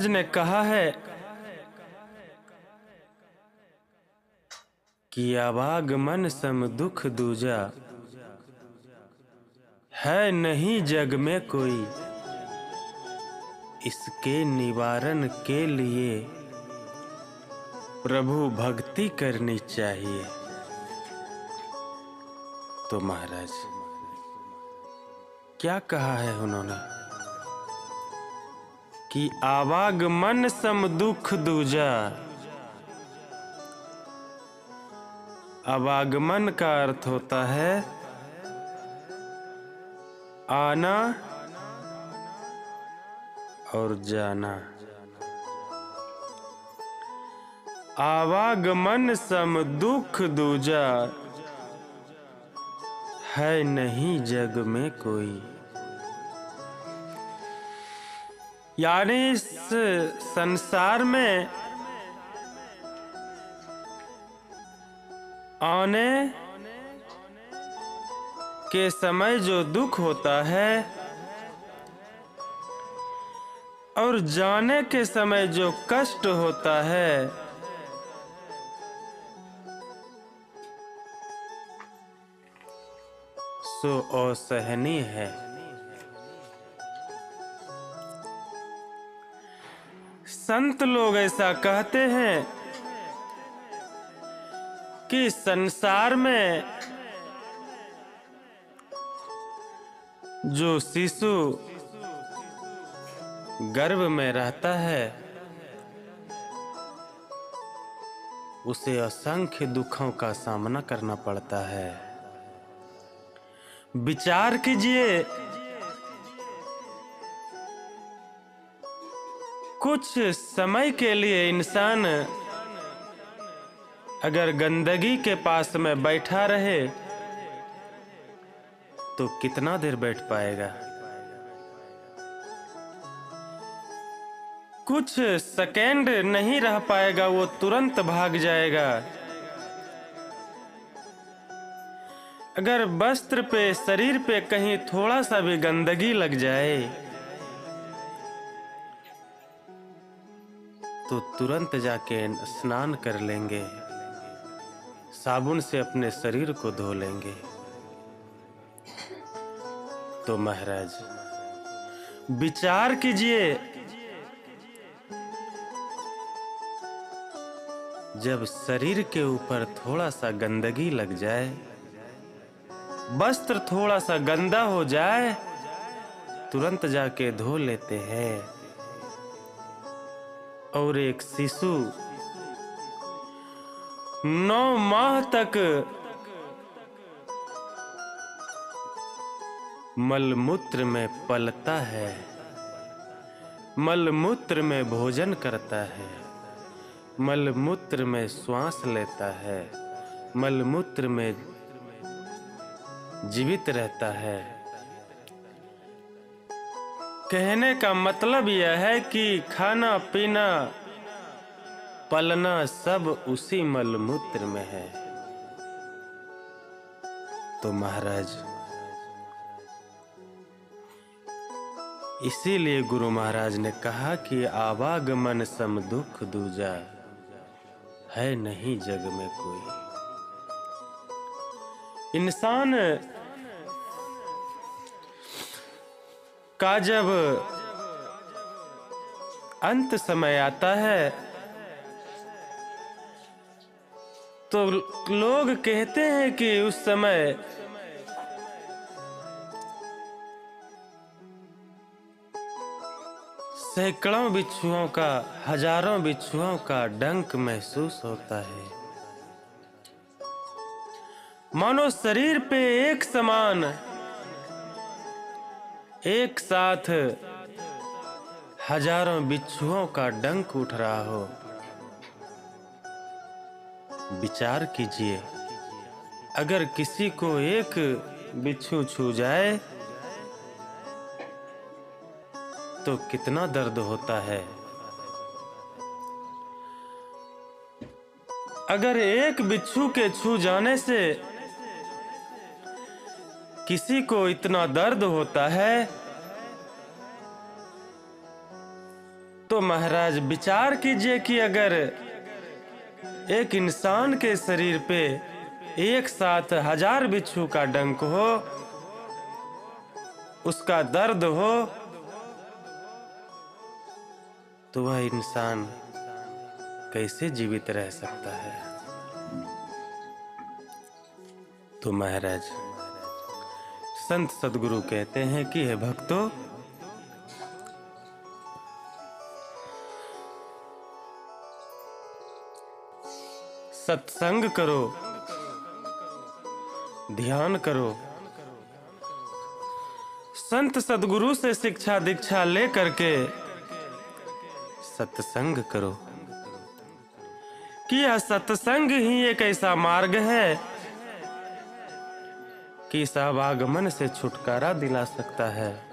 महाराज ने कहा है कि आवागमन सम दुख दूजा, है नहीं जग में कोई। इसके निवारण के लिए प्रभु भक्ति करनी चाहिए। तो महाराज क्या कहा है उन्होंने कि आवागमन सम दुख दूजा। आवागमन का अर्थ होता है आना और जाना। आवागमन सम दुख दूजा, है नहीं जग में कोई। यानी इस संसार में आने के समय जो दुख होता है और जाने के समय जो कष्ट होता है, सो असहनीय है। संत लोग ऐसा कहते हैं कि संसार में जो शिशु गर्भ में रहता है उसे असंख्य दुखों का सामना करना पड़ता है। विचार कीजिए, कुछ समय के लिए इंसान अगर गंदगी के पास में बैठा रहे तो कितना देर बैठ पाएगा? कुछ सेकेंड नहीं रह पाएगा, वो तुरंत भाग जाएगा। अगर वस्त्र पे, शरीर पे कहीं थोड़ा सा भी गंदगी लग जाए तो तुरंत जाके स्नान कर लेंगे, साबुन से अपने शरीर को धो लेंगे। तो महाराज विचार कीजिए, जब शरीर के ऊपर थोड़ा सा गंदगी लग जाए, वस्त्र थोड़ा सा गंदा हो जाए, तुरंत जाके धो लेते हैं। और एक शिशु 9 माह तक मलमूत्र में पलता है, मलमूत्र में भोजन करता है, मलमूत्र में श्वास लेता है, मलमूत्र में जीवित रहता है। कहने का मतलब यह है कि खाना पीना पलना सब उसी मलमूत्र में है। तो महाराज इसीलिए गुरु महाराज ने कहा कि आवागमन सम दुख दूजा, है नहीं जग में कोई। इंसान का जब अंत समय आता है तो लोग कहते हैं कि उस समय सैकड़ों बिच्छुओं का, हजारों बिच्छुओं का डंक महसूस होता है। मानो शरीर पे एक समान, एक साथ हजारों बिच्छुओं का डंक उठ रहा हो। विचार कीजिए, अगर किसी को एक बिच्छू छू जाए तो कितना दर्द होता है। अगर एक बिच्छू के छू जाने से किसी को इतना दर्द होता है तो महाराज विचार कीजिए कि अगर एक इंसान के शरीर पे एक साथ 1000 बिच्छू का डंक हो, उसका दर्द हो, तो वह इंसान कैसे जीवित रह सकता है। तो महाराज संत सदगुरु कहते हैं कि हे भक्तों, सत्संग करो, ध्यान करो, संत सदगुरु से शिक्षा दीक्षा ले करके सत्संग करो कि यह सत्संग ही एक ऐसा मार्ग है कि इस आवागमन से छुटकारा दिला सकता है।